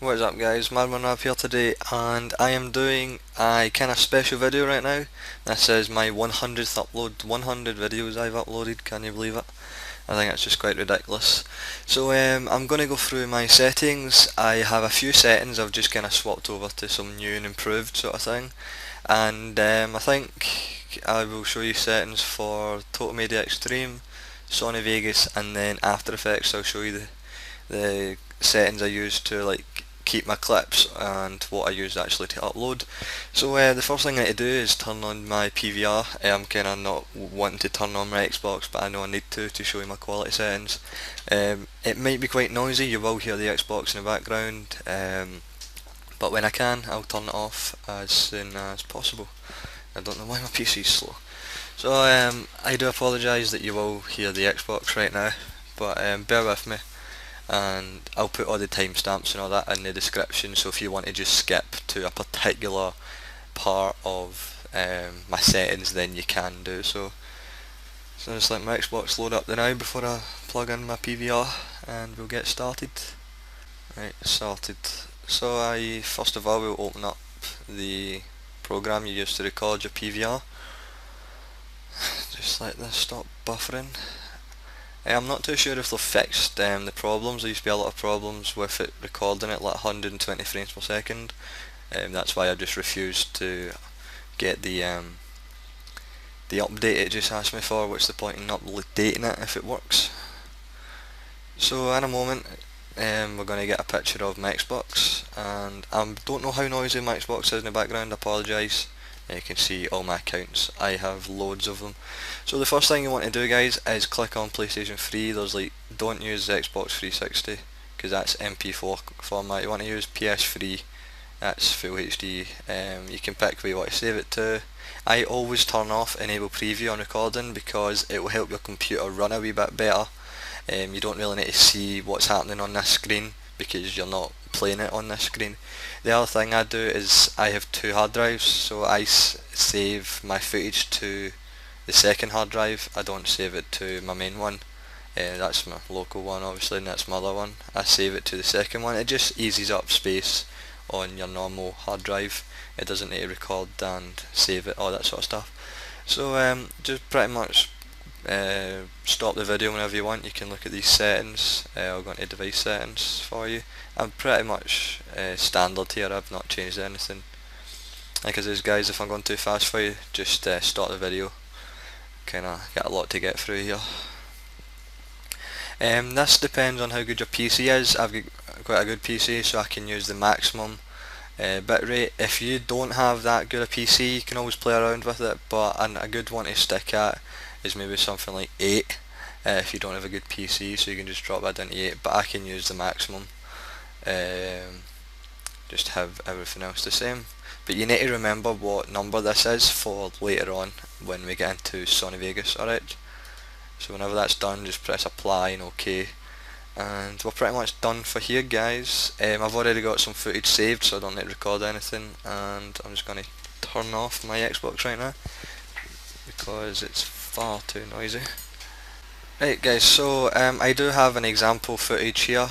What is up guys, madmanRAB here today, and I am doing a kind of special video right now. This is my 100th upload, 100 videos I've uploaded, can you believe it? I think it's just quite ridiculous. So I'm going to go through my settings. I have a few settings I've just kind of swapped over to some new and improved sort of thing. And I think I will show you settings for Total Media Extreme, Sony Vegas, and then After Effects. I'll show you the settings I use to like keep my clips and what I use actually to upload. So the first thing I need to do is turn on my PVR. I'm kind of not wanting to turn on my Xbox, but I know I need to show you my quality settings. It might be quite noisy, you will hear the Xbox in the background, but when I can I'll turn it off as soon as possible. I don't know why my PC is slow. So I do apologise that you will hear the Xbox right now, but bear with me. And I'll put all the timestamps and all that in the description, so if you want to just skip to a particular part of my settings, then you can do so. So just let my Xbox load up now before I plug in my PVR and we'll get started. Right, started. So I first of all will open up the program you use to record your PVR. Just let this stop buffering. I'm not too sure if they've fixed the problems. There used to be a lot of problems with it recording at like 120 frames per second. That's why I just refused to get the update it just asked me for. What's the point in updating it if it works? So in a moment we're going to get a picture of my Xbox, and I don't know how noisy my Xbox is in the background, I apologise. You can see all my accounts, I have loads of them. So the first thing you want to do guys is click on PlayStation 3. There's like, don't use the Xbox 360 because that's MP4 format. You want to use PS3, that's full HD. You can pick where you want to save it to. I always turn off enable preview on recording because it will help your computer run a wee bit better. You don't really need to see what's happening on this screen because you're not playing it on this screen. The other thing I do is I have two hard drives, so I save my footage to the second hard drive. I don't save it to my main one. That's my local one obviously, and that's my other one. I save it to the second one. It just eases up space on your normal hard drive. It doesn't need to record and save it, all that sort of stuff. So just pretty much stop the video whenever you want. You can look at these settings. I'll go into device settings for you. I'm pretty much standard here, I've not changed anything. Like I says guys, if I'm going too fast for you, just stop the video. Kinda got a lot to get through here. This depends on how good your PC is. I've got quite a good PC, so I can use the maximum bitrate. If you don't have that good a PC, you can always play around with it, but a good one to stick at is maybe something like 8 if you don't have a good PC, so you can just drop that down to 8, but I can use the maximum. Just have everything else the same, but you need to remember what number this is for later on when we get into Sony Vegas. Alright, so whenever that's done, just press apply and OK, and we're pretty much done for here guys. I've already got some footage saved, so I don't need to record anything, and I'm just going to turn off my Xbox right now because it's far too noisy. Right guys, so I do have an example footage here.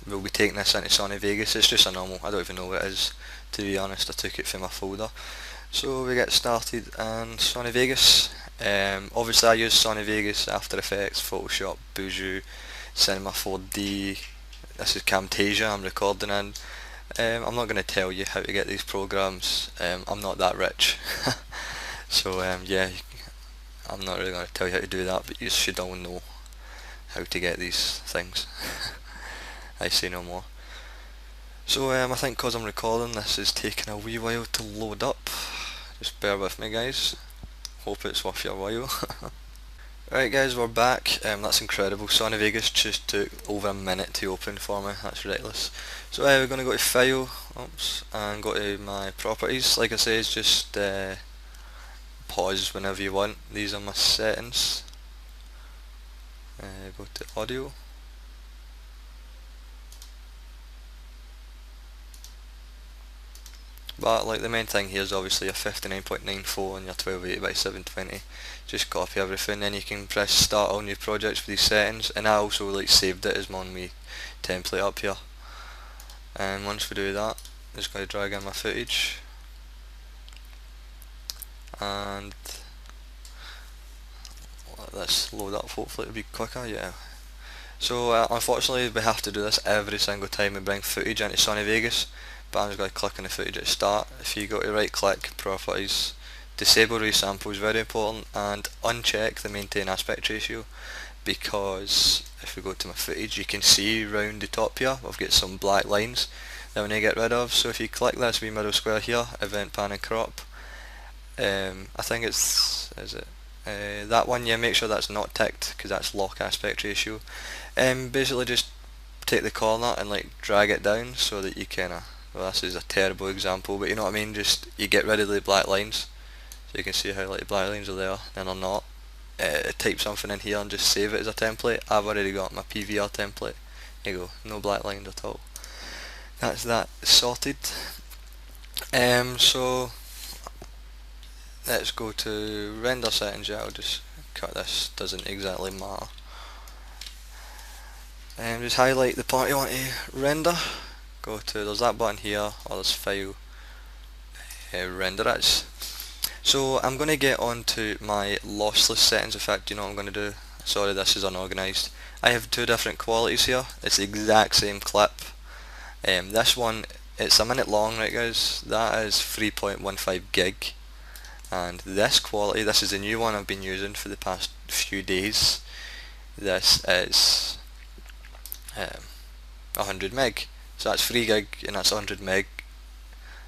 We'll be taking this into Sony Vegas. It's just a normal, I don't even know what it is to be honest, I took it from my folder. So we get started in Sony Vegas. Obviously I use Sony Vegas, After Effects, Photoshop, Buju, Cinema 4D, this is Camtasia I'm recording in. I'm not going to tell you how to get these programs, I'm not that rich. So yeah, I'm not really going to tell you how to do that, but you should all know how to get these things. I say no more. So I think because I'm recording, this is taking a wee while to load up. Just bear with me guys, hope it's worth your while. Right guys, we're back. That's incredible. Sony Vegas just took over a minute to open for me, that's ridiculous. So we're going to go to File, and go to my properties. Like I say, it's just pause whenever you want. These are my settings. Go to audio. But like the main thing here is obviously a 59.94 and your 1280 by 720. Just copy everything, then you can press start all new projects with these settings, and I also like saved it as my only template up here. And once we do that, I'm just going to drag in my footage and let this load up. Hopefully it'll be quicker. Yeah. So unfortunately we have to do this every single time we bring footage into Sony Vegas, but I'm just going to click on the footage at the start. If you go to right click, properties, disable resample is very important, and uncheck the maintain aspect ratio, because if we go to my footage you can see round the top here I've got some black lines that we need to get rid of. So if you click this wee middle square here, event pan and crop, I think it's, is it that one, yeah, make sure that's not ticked because that's lock aspect ratio. Basically just take the corner and like drag it down so that you kinda, well, this is a terrible example, but you know what I mean, just you get rid of the black lines, so you can see how like the black lines are there and are not. Type something in here and just save it as a template. I've already got my PVR template. There you go, no black lines at all. That's that sorted. So let's go to render settings. Yeah, I'll just cut this, doesn't exactly matter. Just highlight the part you want to render. Go to, there's that button here, or this file, render as. So I'm going to get on to my lossless settings. In fact, you know what I'm going to do? Sorry, this is unorganised. I have two different qualities here. It's the exact same clip. This one, it's a minute long, right guys? That is 3.15 gig. And this quality, this is the new one I've been using for the past few days. This is 100 meg. So that's 3 gig and that's 100 meg.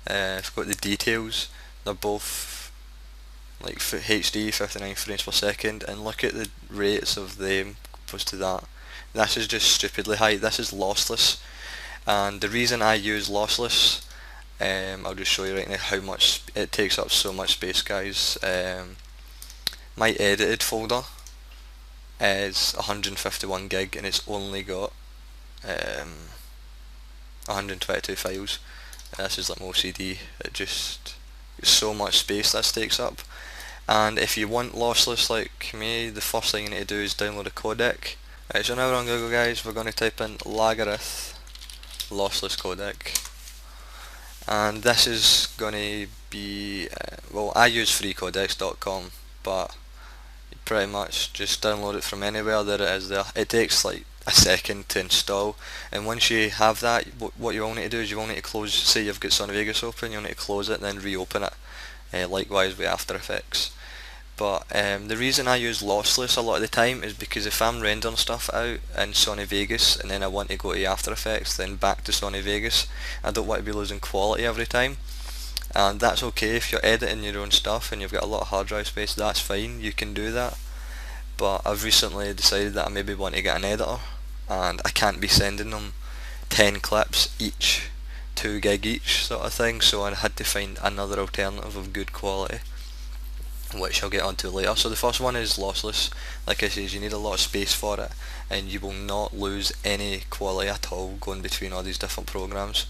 I've got the details. They're both like HD 59 frames per second, and look at the rates of them opposed to that. This is just stupidly high. This is lossless, and the reason I use lossless, I'll just show you right now how much it takes up. So much space, guys. My edited folder is 151 gig and it's only got 122 files. This is like my OCD. It just, so much space this takes up. And if you want lossless like me, the first thing you need to do is download a codec. Right, so now we're on Google, guys. We're going to type in Lagarith lossless codec, and this is going to be well, I use freecodecs.com, but you pretty much just download it from anywhere. There it is there. It takes like a second to install, and once you have that, what you will need to do is you will need to close, say you've got Sony Vegas open, you'll need to close it and then reopen it, likewise with After Effects. But the reason I use lossless a lot of the time is because if I'm rendering stuff out in Sony Vegas and then I want to go to After Effects then back to Sony Vegas, I don't want to be losing quality every time. And that's okay if you're editing your own stuff and you've got a lot of hard drive space, that's fine, you can do that. But I've recently decided that I maybe want to get an editor, and I can't be sending them 10 clips each, 2 gig each sort of thing, so I had to find another alternative of good quality, which I'll get onto later. So the first one is lossless. Like I said, you need a lot of space for it and you will not lose any quality at all going between all these different programs.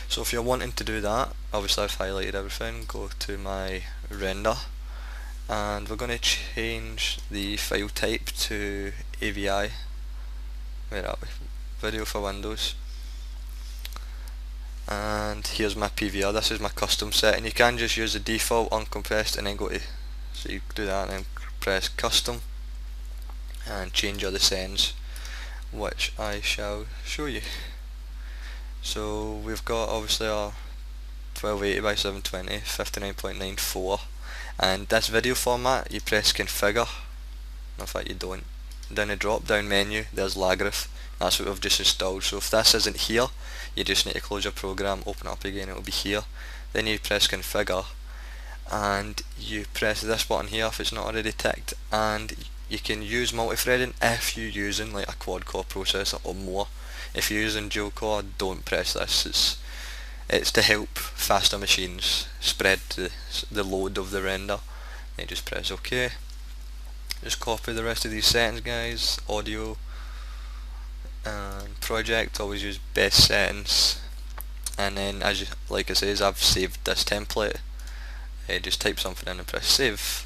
So if you're wanting to do that, obviously I've highlighted everything, go to my render, and we're going to change the file type to AVI. Where are we? Video for Windows. And here's my PVR. This is my custom setting. You can just use the default uncompressed and then go to, so you do that and then press custom and change all the settings, which I shall show you. So we've got obviously our 1280 by 720 59.94, and this video format you press configure. In fact you don't. Down the drop down menu there's Lagarith. That's what we've just installed. So if this isn't here, you just need to close your program, open it up again, it will be here. Then you press configure and you press this button here if it's not already ticked, and you can use multi-threading if you're using like a quad core processor or more. If you're using dual core, don't press this. It's to help faster machines spread the load of the render. Then you just press OK. Just copy the rest of these settings, guys. Audio and project, always use best settings, and then as you, like I says, I've saved this template. Just type something in and press save.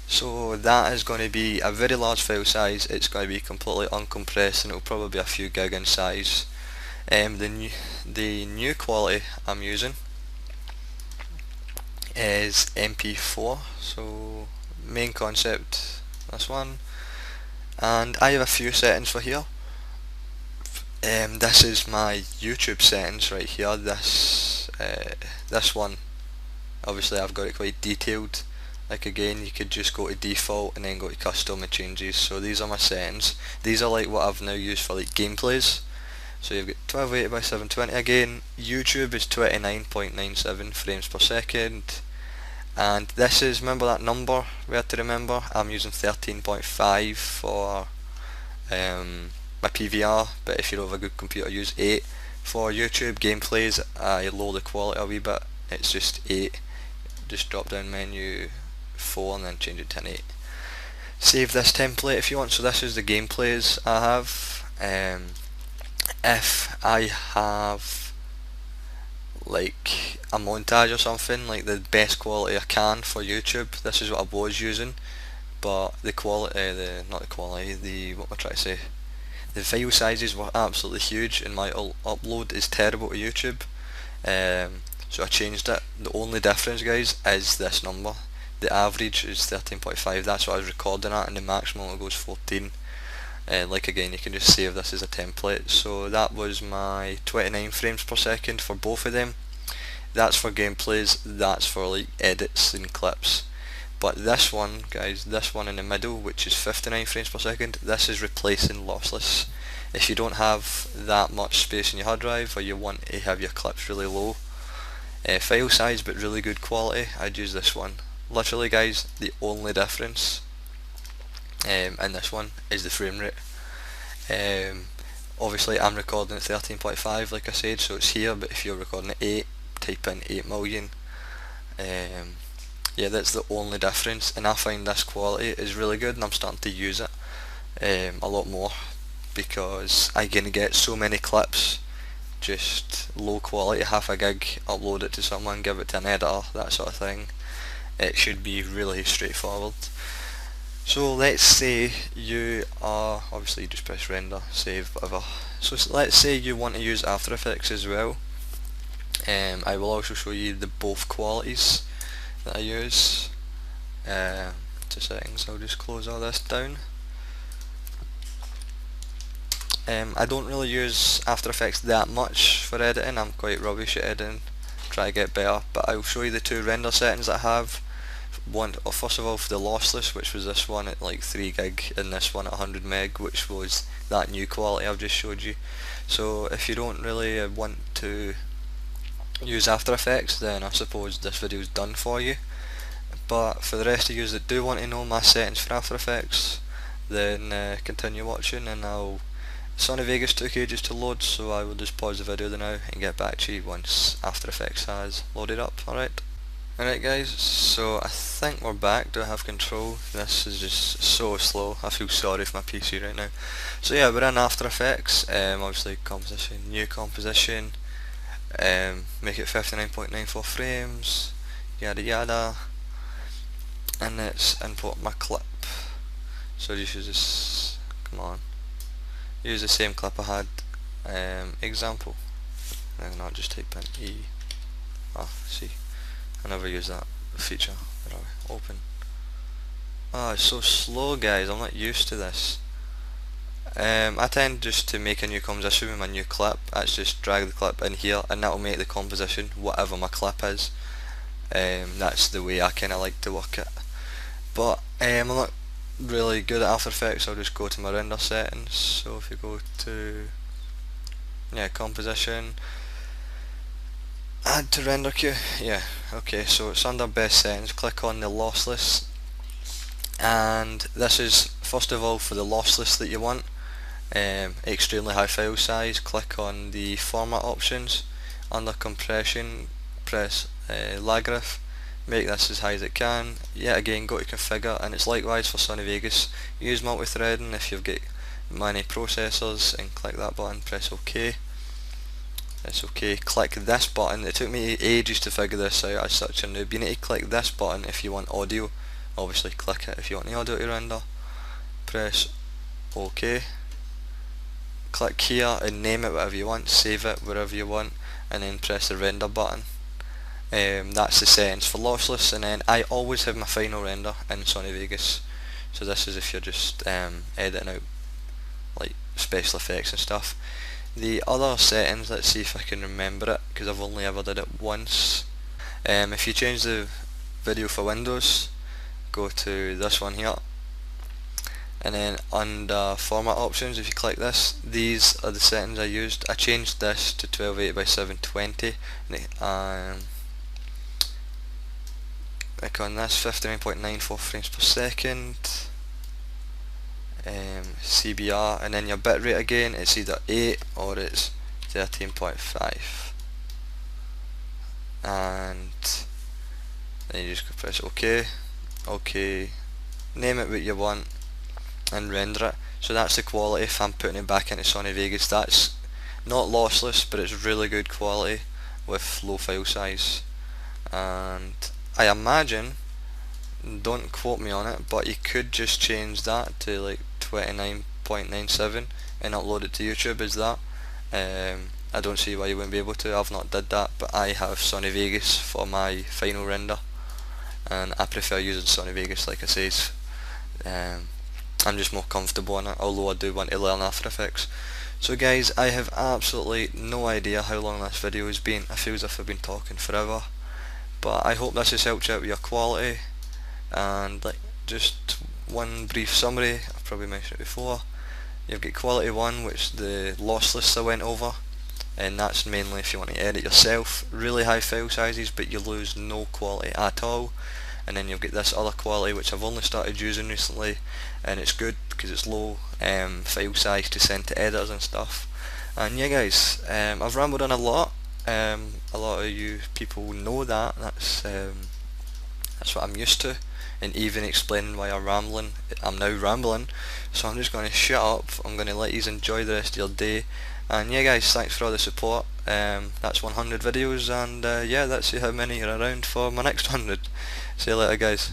So that is going to be a very large file size. It's going to be completely uncompressed and it'll probably be a few gig in size. The new quality I'm using is MP4, so main concept, this one, and I have a few settings for here. This is my YouTube settings right here. This one, obviously I've got it quite detailed. Like again, you could just go to default and then go to custom and changes. So these are my settings. These are like what I've now used for like gameplays. So you've got 1280 by 720 again. YouTube is 29.97 frames per second. And this is, remember that number we had to remember? I'm using 13.5 for my PVR, but if you don't have a good computer, use 8. For YouTube gameplays, I lower the quality a wee bit. It's just 8. Just drop down menu 4 and then change it to an 8. Save this template if you want. So this is the gameplays I have. If I have like a montage or something, like the best quality I can for YouTube, this is what I was using. But the quality, what am I trying to say? The file sizes were absolutely huge and my upload is terrible to YouTube. So I changed it. The only difference, guys, is this number. The average is 13.5, that's what I was recording at, and the maximum it goes 14. Like again, you can just save this as a template. So that was my 29 frames per second for both of them. That's for gameplays, that's for like edits and clips. But this one, guys, this one in the middle, which is 59 frames per second, this is replacing Lossless. If you don't have that much space in your hard drive, or you want to have your clips really low file size but really good quality, I'd use this one. Literally, guys, the only difference in this one is the frame rate. Obviously I'm recording at 13.5 like I said, so it's here, but if you're recording at 8, type in 8 million. Yeah, that's the only difference, and I find this quality is really good and I'm starting to use it a lot more, because I can get so many clips just low quality, half a gig, upload it to someone, give it to an editor, that sort of thing. It should be really straightforward. So let's say you are, obviously you just press render, save, whatever. So let's say you want to use After Effects as well. I will also show you the both qualities that I use. To settings, I'll just close all this down. I don't really use After Effects that much for editing, I'm quite rubbish at editing, try to get better, but I'll show you the two render settings that I have. First of all, for the Lossless, which was this one at like 3 gig, and this one at 100 meg, which was that new quality I've just showed you. So if you don't really want to use After Effects, then I suppose this video is done for you. But for the rest of you that do want to know my settings for After Effects, then continue watching, and Sony Vegas took ages to load, so I will just pause the video now and get back to you once After Effects has loaded up. Alright guys, so I think we're back. Do I have control? This is just so slow. I feel sorry for my PC right now. So yeah, we're in After Effects. Obviously composition, new composition, make it 59.94 frames, yada yada, and let's import my clip. So just use this, come on, use the same clip I had, example, and I'll just type in E. See, I never use that feature. Where are we? Open. It's so slow, guys, I'm not used to this. I tend just to make a new composition with my new clip. That's just drag the clip in here and that will make the composition whatever my clip is. That's the way I kinda like to work it. But I'm not really good at After Effects, I'll just go to my render settings. So if you go to composition, add to render queue, okay, so it's under best settings, click on the Lossless, and this is first of all for the Lossless that you want, extremely high file size. Click on the format options, under compression press Lagarith, make this as high as it can. Yet again, go to configure, and it's likewise for Sony Vegas. Use multi-threading if you've got many processors, and click that button, press OK. That's okay. Click this button. It took me ages to figure this out, as such a noob. You need to click this button if you want audio. Obviously click it if you want the audio to render. Press OK. click here and name it whatever you want, save it wherever you want, and then press the render button. That's the settings for Lossless, and then I always have my final render in Sony Vegas. So this is if you're just editing out like special effects and stuff. The other settings, let's see if I can remember it, because I've only ever did it once. If you change the video for Windows, go to this one here, and then under format options, if you click this, these are the settings I used. I changed this to 1280 by 720, and click on this, 59.94 frames per second, CBR, and then your bitrate again, it's either 8 or it's 13.5, and then you just press OK, name it what you want, and render it. So that's the quality if I'm putting it back into Sony Vegas. That's not lossless, but it's really good quality with low file size, and I imagine, don't quote me on it, but you could just change that to like 29.97 and upload it to YouTube as that. I don't see why you wouldn't be able to. I've not did that, but I have Sony Vegas for my final render, and I prefer using Sony Vegas, like I says. I'm just more comfortable on it, although I do want to learn After Effects. So guys, I have absolutely no idea how long this video has been. I feel as if I've been talking forever, but I hope this has helped you out with your quality. And like just one brief summary, I've probably mentioned it before. You've got quality 1, which the lossless I went over, and that's mainly if you want to edit yourself, really high file sizes but you lose no quality at all. And then you've got this other quality which I've only started using recently, and it's good because it's low file size to send to editors and stuff. And yeah guys, I've rambled on a lot. A lot of you people know that. That's what I'm used to, and even explaining why I'm now rambling. So I'm just going to shut up. I'm going to let you enjoy the rest of your day. And yeah guys, thanks for all the support. That's 100 videos, and yeah, let's see how many are around for my next 100. See you later guys.